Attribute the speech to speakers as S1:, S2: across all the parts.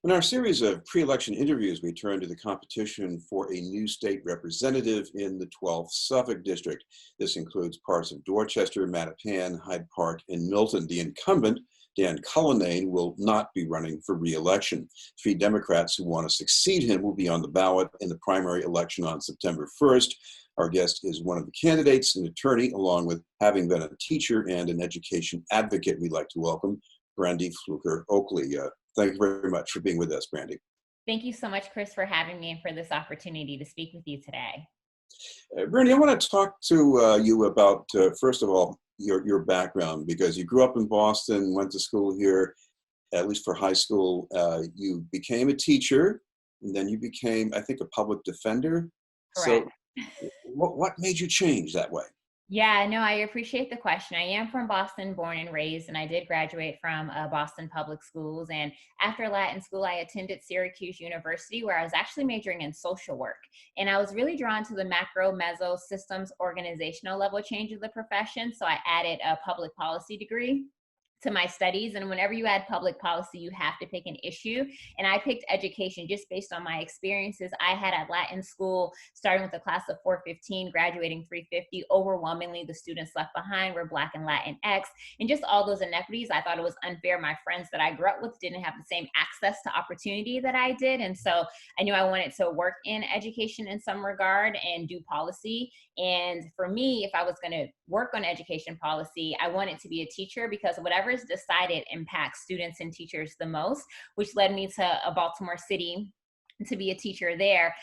S1: In our series of pre-election interviews, we turn to the competition for a new state representative in the 12th Suffolk District. This includes parts of Dorchester, Mattapan, Hyde Park, and Milton. The incumbent, Dan Cullinane, will not be running for re-election. Three Democrats who want to succeed him will be on the ballot in the primary election on September 1st. Our guest is one of the candidates, an attorney, along with having been a teacher and an education advocate. We'd like to welcome Brandy Fluker Oakley. Thank you very much for being with us, Brandy.
S2: Thank you so much, Chris, for having me and for this opportunity to speak with you today.
S1: Brandy, I want to talk to you about, first of all, your background, because you grew up in Boston, went to school here, at least for high school. You became a teacher, and then you became, I think, a public defender.
S2: Correct.
S1: So what made you change that way?
S2: Yeah, no, I appreciate the question. I am from Boston, born and raised, and I did graduate from Boston Public Schools. And after Latin school, I attended Syracuse University, where I was actually majoring in social work. And I was really drawn to the macro, meso, systems, organizational level change of the profession. So I added a public policy degree to my studies. And whenever you add public policy, you have to pick an issue. And I picked education just based on my experiences I had at Latin school, starting with a class of 415, graduating 350. Overwhelmingly, the students left behind were Black and Latinx, and just all those inequities. I thought it was unfair. My friends that I grew up with didn't have the same access to opportunity that I did. And so I knew I wanted to work in education in some regard and do policy. And for me, if I was going to work on education policy, I wanted to be a teacher, because whatever is decided impacts students and teachers the most, which led me to Baltimore City to be a teacher there.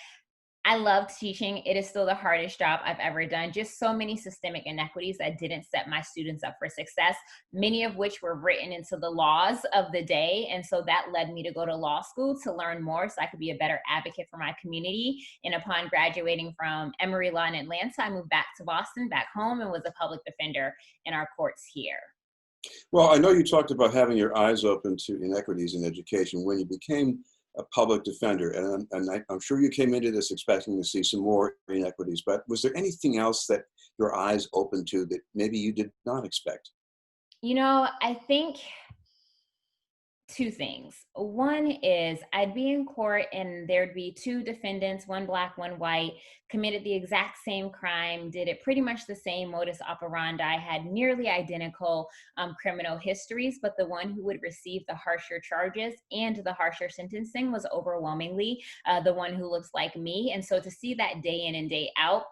S2: I love teaching. It is still the hardest job I've ever done. Just so many systemic inequities that didn't set my students up for success, many of which were written into the laws of the day. And so that led me to go to law school to learn more so I could be a better advocate for my community. And upon graduating from Emory Law in Atlanta, I moved back to Boston, back home, and was a public defender in our courts here.
S1: Well, I know you talked about having your eyes open to inequities in education when you became a public defender, and I'm sure you came into this expecting to see some more inequities, but was there anything else that your eyes opened to that maybe you did not expect?
S2: You know, I think two things. One is I'd be in court and there'd be two defendants, one Black, one white, committed the exact same crime, did it pretty much the same modus operandi, had nearly identical criminal histories, but the one who would receive the harsher charges and the harsher sentencing was overwhelmingly the one who looks like me. And so to see that day in and day out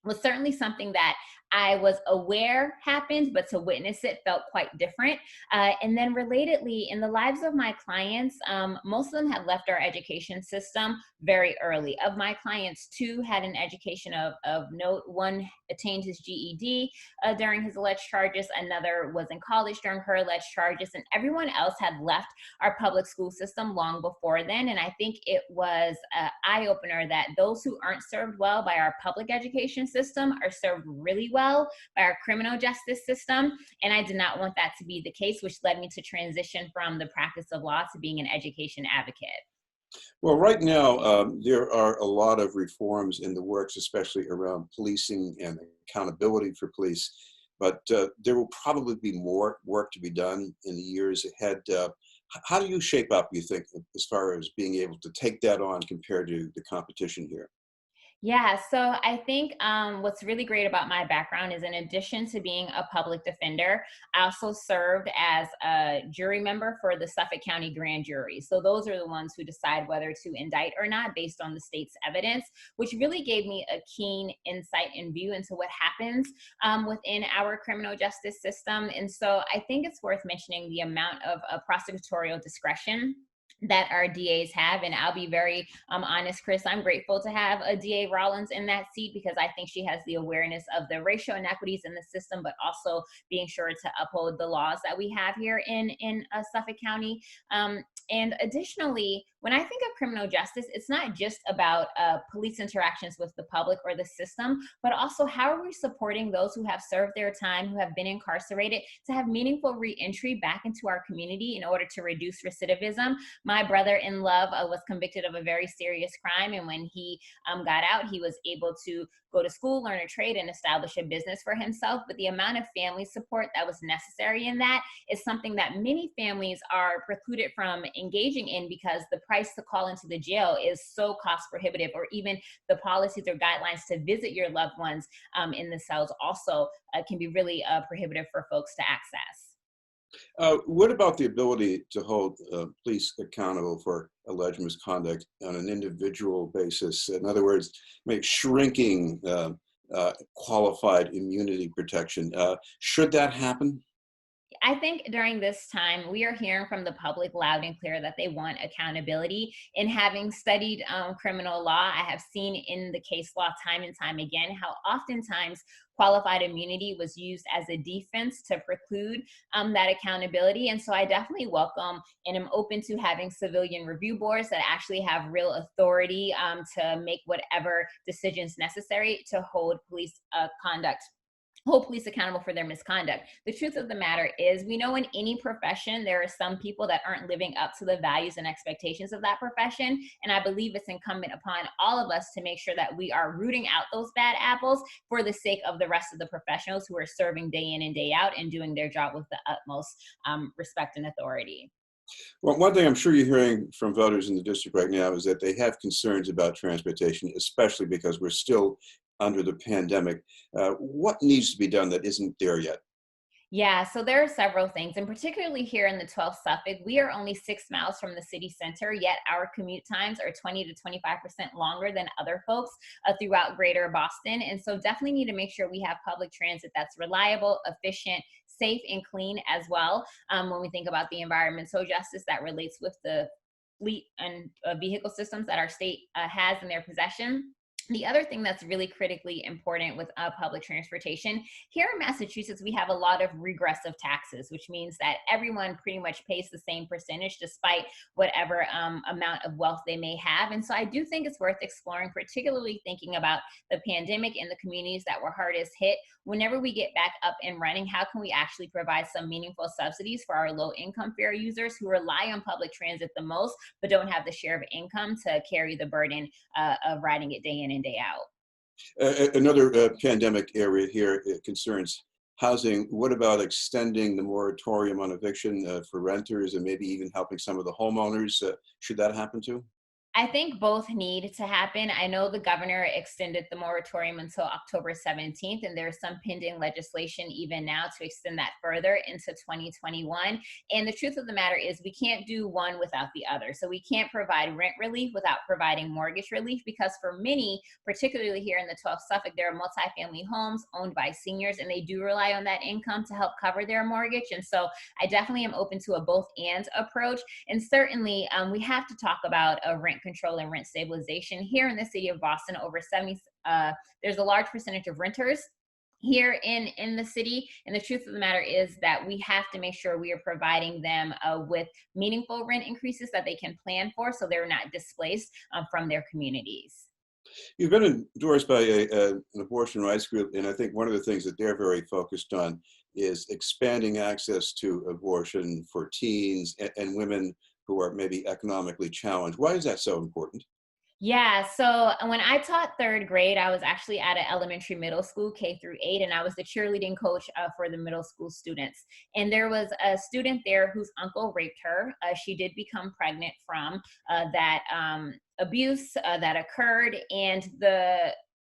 S2: was certainly something that I was aware happened, but to witness it felt quite different. And then relatedly, in the lives of my clients, most of them had left our education system very early. Of my clients, two had an education of note. One attained his GED during his alleged charges. Another was in college during her alleged charges. And everyone else had left our public school system long before then. And I think it was an eye-opener that those who aren't served well by our public education system are served really well by our criminal justice system. And I did not want that to be the case, which led me to transition from the practice of law to being an education advocate.
S1: Well, right now, there are a lot of reforms in the works, especially around policing and accountability for police, but there will probably be more work to be done in the years ahead. How do you shape up, you think, as far as being able to take that on compared to the competition here?
S2: Yeah, so I think what's really great about my background is, in addition to being a public defender, I also served as a jury member for the Suffolk County grand jury. So those are the ones who decide whether to indict or not based on the state's evidence, which really gave me a keen insight and view into what happens within our criminal justice system. And so I think it's worth mentioning the amount of prosecutorial discretion that our DAs have. And I'll be very honest, Chris, I'm grateful to have a DA Rollins in that seat, because I think she has the awareness of the racial inequities in the system, but also being sure to uphold the laws that we have here in Suffolk County. And additionally, when I think of criminal justice, it's not just about police interactions with the public or the system, but also how are we supporting those who have served their time, who have been incarcerated, to have meaningful reentry back into our community in order to reduce recidivism. My brother-in-law was convicted of a very serious crime, and when he got out, he was able to go to school, learn a trade, and establish a business for himself. But the amount of family support that was necessary in that is something that many families are precluded from engaging in, because the price to call into the jail is so cost prohibitive, or even the policies or guidelines to visit your loved ones in the cells also can be really prohibitive for folks to access.
S1: What about the ability to hold police accountable for alleged misconduct on an individual basis? In other words, make shrinking qualified immunity protection. Should that happen?
S2: I think during this time, we are hearing from the public loud and clear that they want accountability. And having studied criminal law, I have seen in the case law time and time again how oftentimes qualified immunity was used as a defense to preclude that accountability. And so I definitely welcome and am open to having civilian review boards that actually have real authority to make whatever decisions necessary to hold police accountable for their misconduct. The truth of the matter is, we know in any profession, there are some people that aren't living up to the values and expectations of that profession. And I believe it's incumbent upon all of us to make sure that we are rooting out those bad apples for the sake of the rest of the professionals who are serving day in and day out and doing their job with the utmost respect and authority.
S1: Well, one thing I'm sure you're hearing from voters in the district right now is that they have concerns about transportation, especially because we're still under the pandemic. What needs to be done that isn't there yet?
S2: Yeah, so there are several things, and particularly here in the 12th Suffolk, we are only 6 miles from the city center, yet our commute times are 20 to 25% longer than other folks throughout greater Boston. And so definitely need to make sure we have public transit that's reliable, efficient, safe, and clean as well. When we think about the environmental justice that relates with the fleet and vehicle systems that our state has in their possession. The other thing that's really critically important with public transportation, here in Massachusetts, we have a lot of regressive taxes, which means that everyone pretty much pays the same percentage despite whatever amount of wealth they may have. And so I do think it's worth exploring, particularly thinking about the pandemic and the communities that were hardest hit. Whenever we get back up and running, how can we actually provide some meaningful subsidies for our low income fare users who rely on public transit the most, but don't have the share of income to carry the burden of riding it day in and day out?
S1: Another pandemic area here concerns housing. What about extending the moratorium on eviction for renters and maybe even helping some of the homeowners? Should that happen too?
S2: I think both need to happen. I know the governor extended the moratorium until October 17th, and there's some pending legislation even now to extend that further into 2021. And the truth of the matter is, we can't do one without the other. So we can't provide rent relief without providing mortgage relief, because for many, particularly here in the 12th Suffolk, there are multifamily homes owned by seniors, and they do rely on that income to help cover their mortgage. And so I definitely am open to a both and approach. And certainly we have to talk about a rent control and rent stabilization. Here in the city of Boston, over 70, there's a large percentage of renters here in the city. And the truth of the matter is that we have to make sure we are providing them with meaningful rent increases that they can plan for, so they're not displaced from their communities.
S1: You've been endorsed by an abortion rights group, and I think one of the things that they're very focused on is expanding access to abortion for teens and women who are maybe economically challenged. Why is that so important?
S2: Yeah, so when I taught third grade, I was actually at an elementary middle school, K through 8, and I was the cheerleading coach for the middle school students. And there was a student there whose uncle raped her. She did become pregnant from that abuse that occurred. And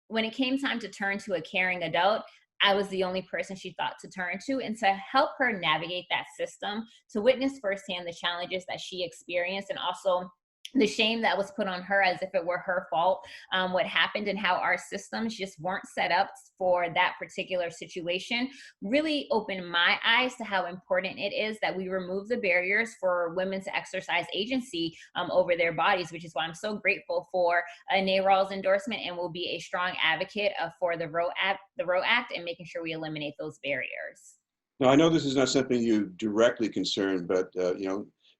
S2: when it came time to turn to a caring adult, I was the only person she thought to turn to. And to help her navigate that system, to witness firsthand the challenges that she experienced, and also the shame that was put on her as if it were her fault, what happened, and how our systems just weren't set up for that particular situation, really opened my eyes to how important it is that we remove the barriers for women to exercise agency over their bodies, which is why I'm so grateful for NARAL's endorsement, and will be a strong advocate for the Roe Act, and making sure we eliminate those barriers.
S1: Now, I know this is not something you directly concern, but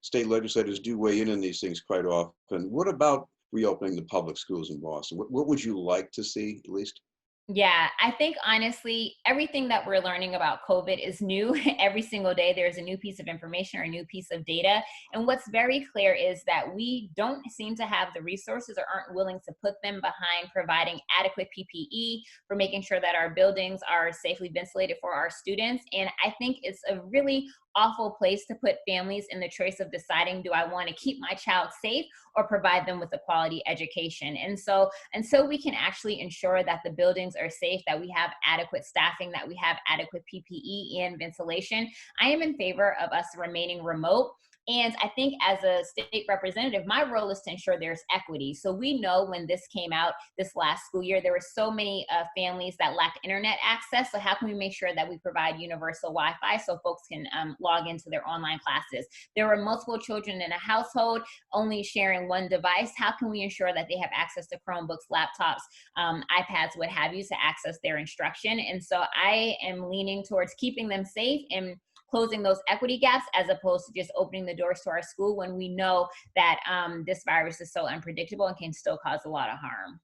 S1: state legislators do weigh in on these things quite often. What about reopening the public schools in Boston? What would you like to see, at least?
S2: Yeah, I think honestly, everything that we're learning about COVID is new. Every single day, there's a new piece of information or a new piece of data. And what's very clear is that we don't seem to have the resources, or aren't willing to put them behind providing adequate PPE, for making sure that our buildings are safely ventilated for our students. And I think it's a really awful place to put families in the choice of deciding, do I want to keep my child safe or provide them with a quality education? And so until we can actually ensure that the buildings are safe, that we have adequate staffing, that we have adequate PPE and ventilation, I am in favor of us remaining remote. And I think as a state representative, my role is to ensure there's equity. So we know when this came out this last school year, there were so many families that lacked internet access. So how can we make sure that we provide universal Wi-Fi so folks can log into their online classes? There were multiple children in a household only sharing one device. How can we ensure that they have access to Chromebooks, laptops, iPads, what have you, to access their instruction? And so I am leaning towards keeping them safe and closing those equity gaps, as opposed to just opening the doors to our school when we know that this virus is so unpredictable and can still cause a lot of harm.